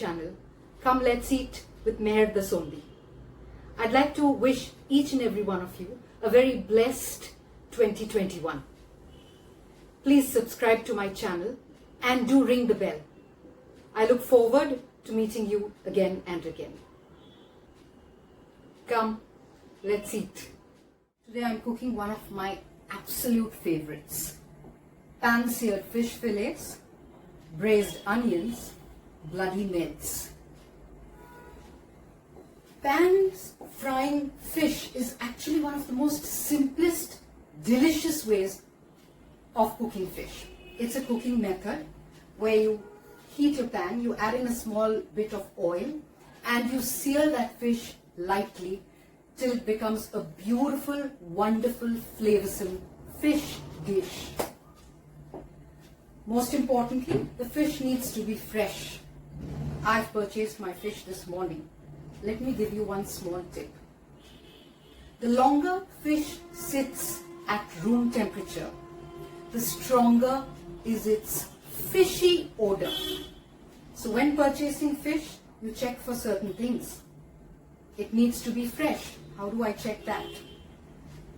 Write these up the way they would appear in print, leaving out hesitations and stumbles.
channel, Come Let's Eat with Meher the Sondi. I'd like to wish each and every one of you a very blessed 2021. Please subscribe to my channel and do ring the bell. I look forward to meeting you again and again. Come, let's eat. Today I'm cooking one of my absolute favorites. Pan-seared fish fillets, braised onions, bloody meds. Pan frying fish is actually one of the most simplest, delicious ways of cooking fish. It's a cooking method where you heat your pan, you add in a small bit of oil and you sear that fish lightly till it becomes a beautiful, wonderful, flavoursome fish dish. Most importantly, the fish needs to be fresh. I've purchased my fish this morning. Let me give you one small tip. The longer fish sits at room temperature, the stronger is its fishy odor. So when purchasing fish, you check for certain things. It needs to be fresh. How do I check that?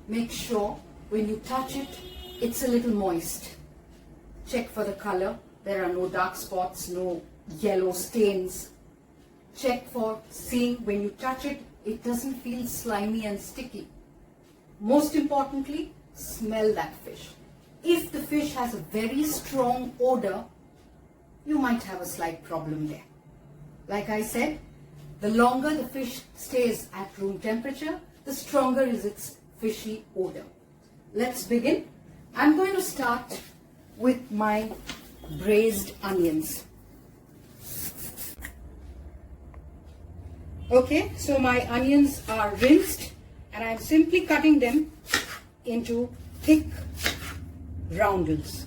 Make sure when you touch it, it's a little moist. Check for the color. There are no dark spots, no yellow stains. Check for seeing when you touch it, it doesn't feel slimy and sticky. Most importantly, smell that fish. If the fish has a very strong odor, you might have a slight problem there. Like I said, the longer the fish stays at room temperature, the stronger is its fishy odor. Let's begin. I'm going to start with my braised onions. Okay, so my onions are rinsed and I'm simply cutting them into thick roundels.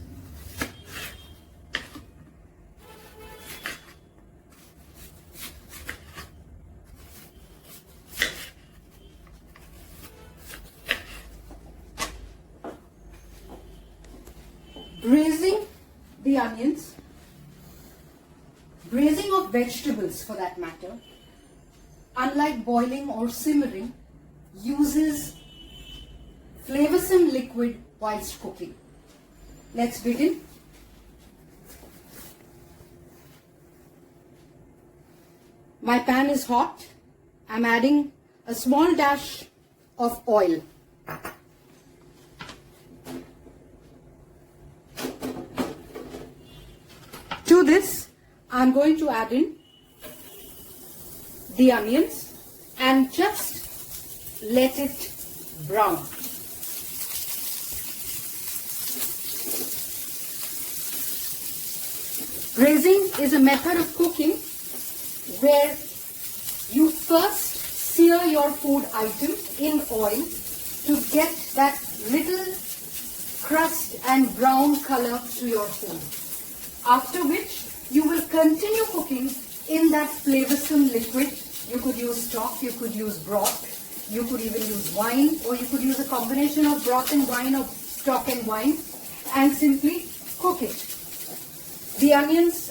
Braising the onions, braising of vegetables for that matter, unlike boiling or simmering, uses flavoursome liquid whilst cooking. Let's begin. My pan is hot. I'm adding a small dash of oil. To this, I'm going to add in the onions and just let it brown. Braising is a method of cooking where you first sear your food item in oil to get that little crust and brown color to your food. After which you will continue cooking in that flavoursome liquid. You could use stock, you could use broth, you could even use wine, or you could use a combination of broth and wine or stock and wine and simply cook it. The onions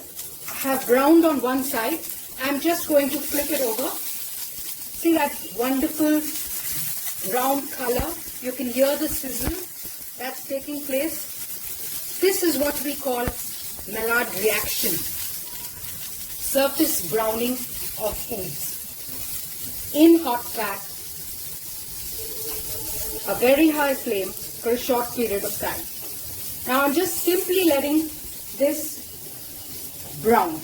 have browned on one side. I'm just going to flip it over. See that wonderful brown color? You can hear the sizzle that's taking place. This is what we call Maillard reaction, surface browning of foods in hot fat, a very high flame for a short period of time. Now I'm just simply letting this brown.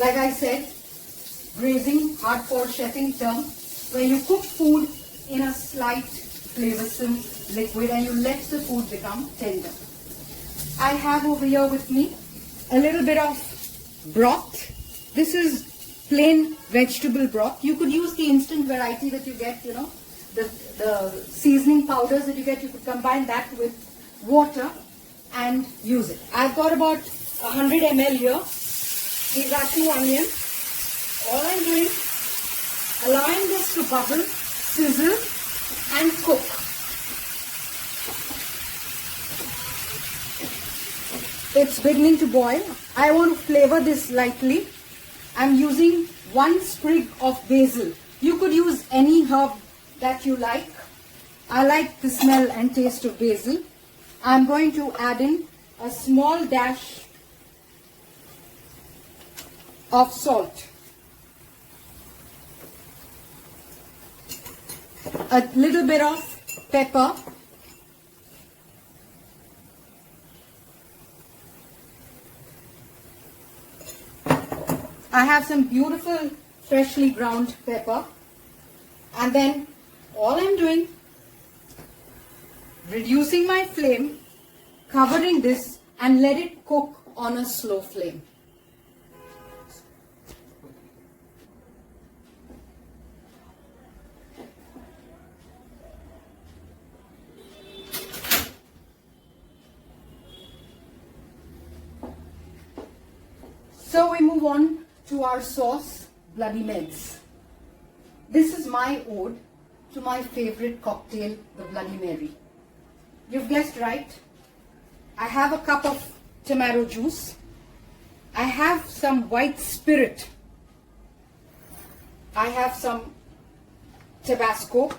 Like I said, braising, hardcore chefing term, where you cook food in a slight flavoursome liquid and you let the food become tender. I have over here with me a little bit of broth. This is plain vegetable broth. You could use the instant variety that you get, the seasoning powders that you get. You could combine that with water and use it. I've got about 100 ml here. These are 2 onions. All I'm doing, allowing this to bubble, sizzle and cook. It's beginning to boil. I want to flavor this lightly I'm using 1 sprig of basil. You could use any herb that you like. I like the smell and taste of basil. I'm going to add in a small dash of salt, a little bit of pepper, I have some beautiful freshly ground pepper, and then all I'm doing, reducing my flame, covering this and let it cook on a slow flame. So we move on to our sauce, Bloody Meds. This is my ode to my favorite cocktail, the Bloody Mary. You've guessed right. I have a cup of tomato juice. I have some white spirit. I have some Tabasco.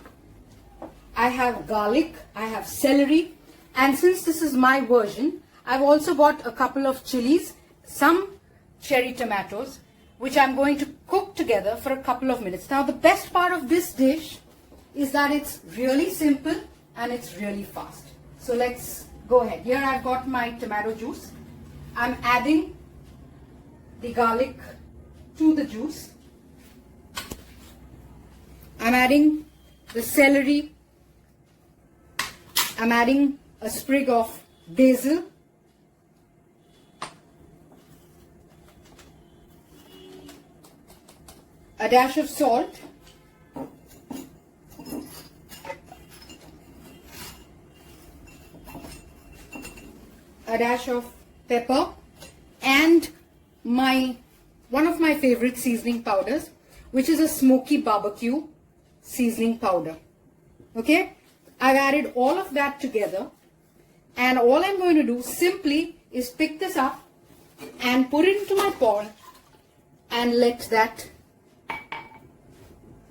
I have garlic. I have celery. And since this is my version, I've also got a couple of chilies, some cherry tomatoes, which I'm going to cook together for a couple of minutes. Now, the best part of this dish is that it's really simple and it's really fast. So let's go ahead. Here I've got my tomato juice. I'm adding the garlic to the juice. I'm adding the celery. I'm adding a sprig of basil. A dash of salt, a dash of pepper, and one of my favorite seasoning powders, which is a smoky barbecue seasoning powder. Okay, I've added all of that together, and all I'm going to do simply is pick this up and put it into my pot and let that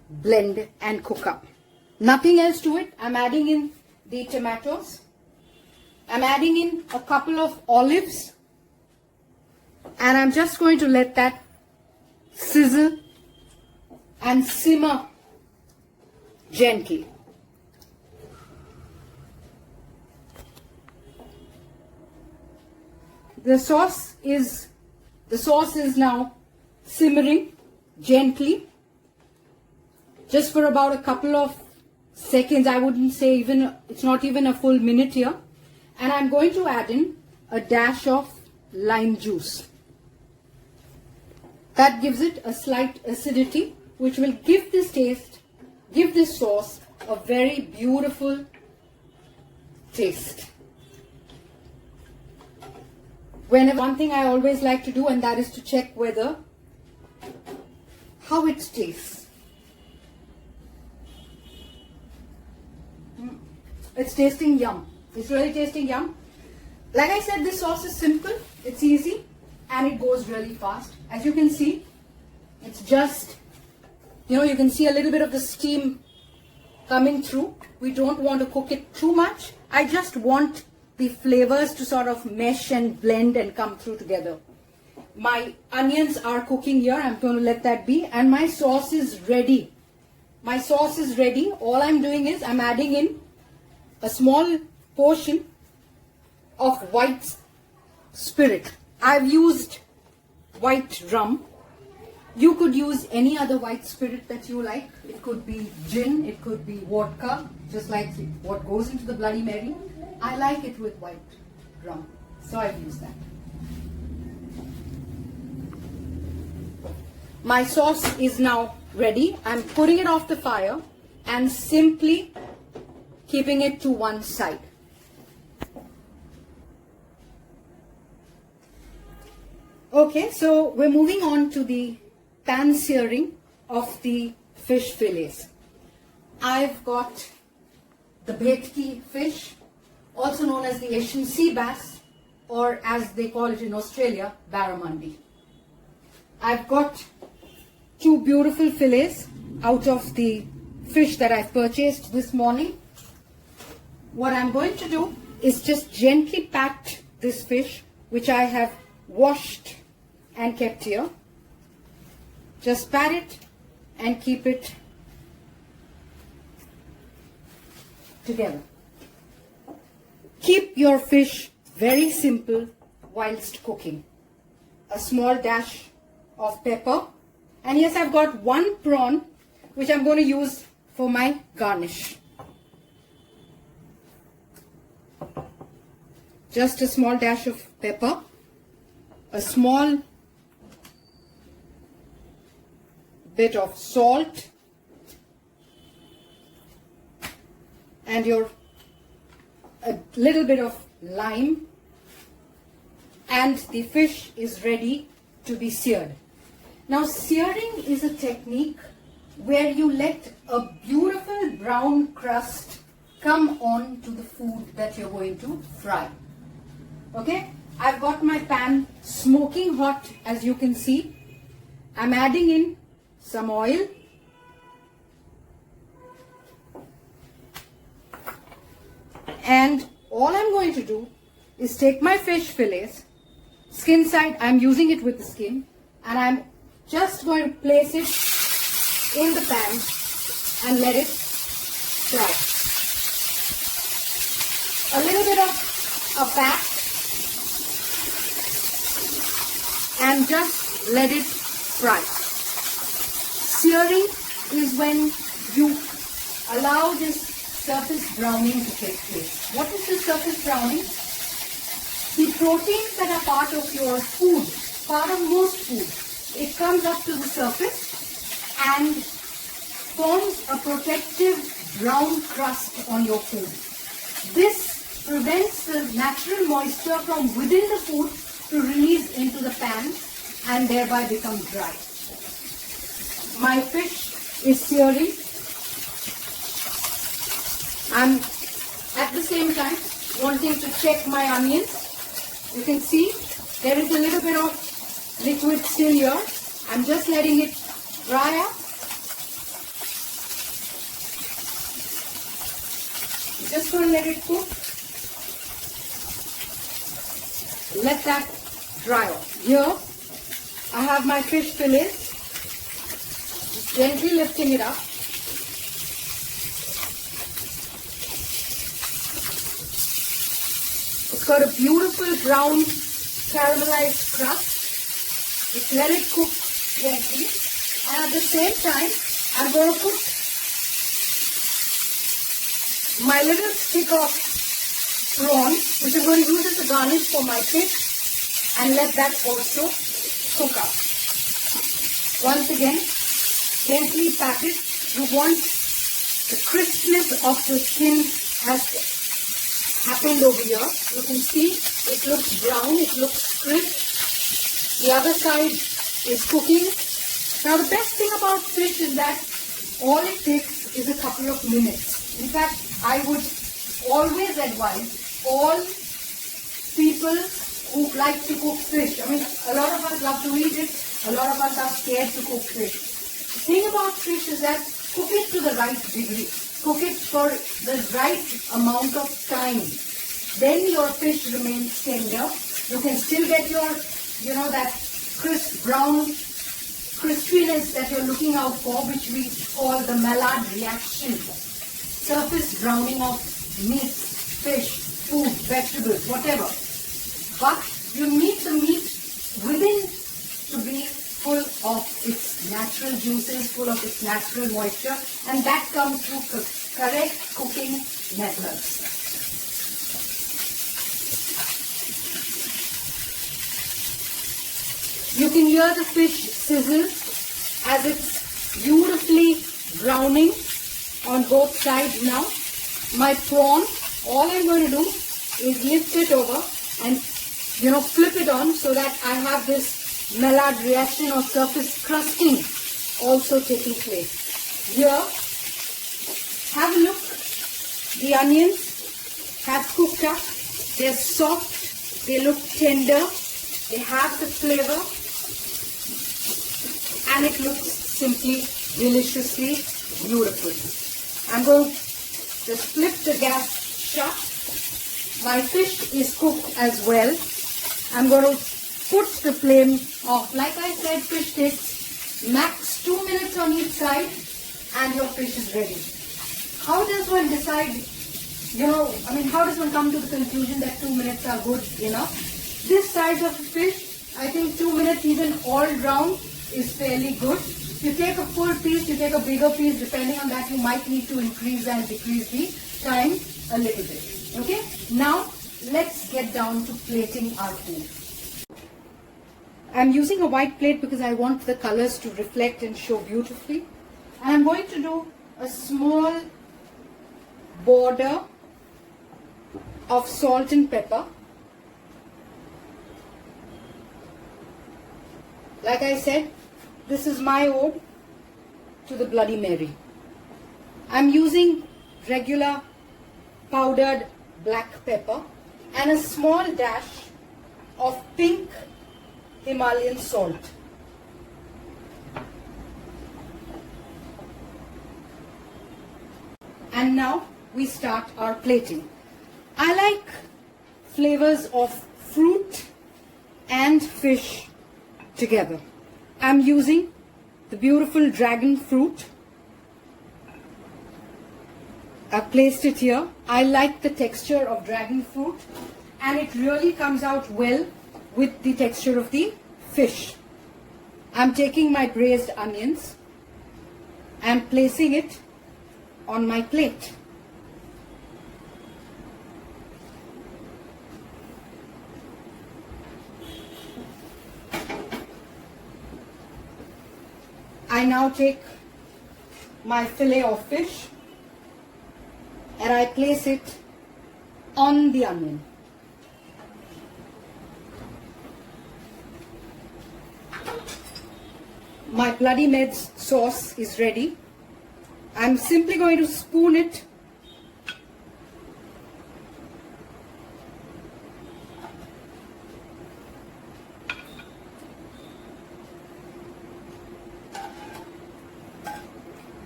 blend and cook up. Nothing else to it. I'm adding in the tomatoes. I'm adding in a couple of olives, and I'm just going to let that sizzle and simmer gently. The sauce is now simmering gently, just for about a couple of seconds. I wouldn't say it's not even a full minute here. And I'm going to add in a dash of lime juice. That gives it a slight acidity, which will give this sauce a very beautiful taste. One thing I always like to do, and that is to check how it tastes. It's tasting yum. It's really tasting yum. Like I said, this sauce is simple, it's easy, and it goes really fast. As you can see, it's just, you can see a little bit of the steam coming through. We don't want to cook it too much. I just want the flavors to sort of mesh and blend and come through together. My onions are cooking here. I'm going to let that be. And my sauce is ready. My sauce is ready. All I'm doing is I'm adding in a small portion of white spirit. I've used white rum. You could use any other white spirit that you like. It could be gin, it could be vodka, just like what goes into the Bloody Mary. I like it with white rum, so I've used that. My sauce is now ready. I'm putting it off the fire and simply keeping it to one side. Okay, so we're moving on to the pan searing of the fish fillets. I've got the bhetki fish, also known as the Asian sea bass, or as they call it in Australia, barramundi. I've got two beautiful fillets out of the fish that I purchased this morning. What I'm going to do is just gently pat this fish, which I have washed and kept here. Just pat it and keep it together. Keep your fish very simple whilst cooking. A small dash of pepper, and yes, I've got one prawn which I'm going to use for my garnish. Just a small dash of pepper, a small bit of salt, and a little bit of lime, and the fish is ready to be seared. Now, searing is a technique where you let a beautiful brown crust come on to the food that you're going to fry. Okay, I've got my pan smoking hot, as you can see. I'm adding in some oil. And all I'm going to do is take my fish fillets, skin side, I'm using it with the skin, and I'm just going to place it in the pan and let it fry. A little bit of a pat and just let it fry. Searing is when you allow this surface browning to take place. What is the surface browning? The proteins that are part of your food, part of most food, it comes up to the surface and forms a protective brown crust on your food. This prevents the natural moisture from within the food to release into the pan and thereby become dry. My fish is searing. I'm at the same time wanting to check my onions. You can see there is a little bit of liquid still here. I'm just letting it dry up. Just going to let it cook. Let that dry off. Here I have my fish fillets. Just gently lifting it up. It's got a beautiful brown caramelized crust. Just let it cook gently. And at the same time, I'm going to put my little stick of prawn, which I'm going to use as a garnish for my fish, and let that also cook up. Once again, gently pat it. You want the crispness of the skin has happened over here. You can see it looks brown, it looks crisp. The other side is cooking. Now the best thing about fish is that all it takes is a couple of minutes. In fact, I would always advise all people who like to cook fish. I mean, a lot of us love to eat it, a lot of us are scared to cook fish. The thing about fish is that cook it to the right degree. Cook it for the right amount of time. Then your fish remains tender. You can still get your, that crisp brown crispiness that you're looking out for, which we call the Maillard reaction. Surface browning of meat, fish, food, vegetables, whatever. But you need the meat within to be full of its natural juices, full of its natural moisture, and that comes through correct cooking methods. You can hear the fish sizzle as it's beautifully browning on both sides now. My prawn, all I'm going to do is lift it over and flip it on so that I have this Maillard reaction or surface crusting also taking place. Here, have a look. The onions have cooked up. They're soft. They look tender. They have the flavor. And it looks simply deliciously beautiful. I'm going to just flip the gas shut. My fish is cooked as well. I'm going to put the flame off. Like I said, fish takes max 2 minutes on each side and your fish is ready. How does one decide, how does one come to the conclusion that 2 minutes are good enough? This size of fish, I think 2 minutes even all round is fairly good. You take a full piece, you take a bigger piece, depending on that you might need to increase and decrease the time a little bit. Okay, now let's get down to plating our food. I'm using a white plate because I want the colors to reflect and show beautifully. And I'm going to do a small border of salt and pepper. Like I said, this is my ode to the Bloody Mary. I'm using regular powdered black pepper and a small dash of pink Himalayan salt. And now we start our plating. I like flavors of fruit and fish together. I'm using the beautiful dragon fruit. I've placed it here. I like the texture of dragon fruit and it really comes out well with the texture of the fish. I'm taking my braised onions and placing it on my plate. I now take my fillet of fish and I place it on the onion. My Bloody Meds sauce is ready. I'm simply going to spoon it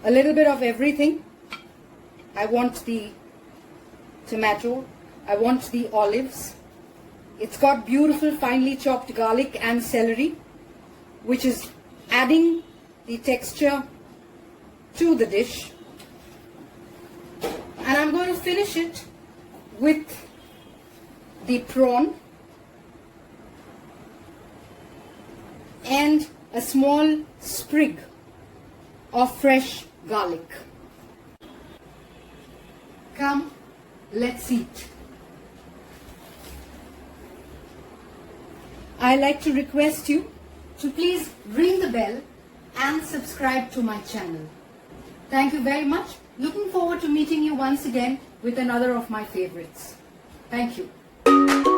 a little bit of everything. I want the tomato, I want the olives. It's got beautiful finely chopped garlic and celery, which is adding the texture to the dish. And I'm going to finish it with the prawn and a small sprig of fresh garlic. Come, let's eat. I like to request you to please ring the bell and subscribe to my channel. Thank you very much. Looking forward to meeting you once again with another of my favorites. Thank you.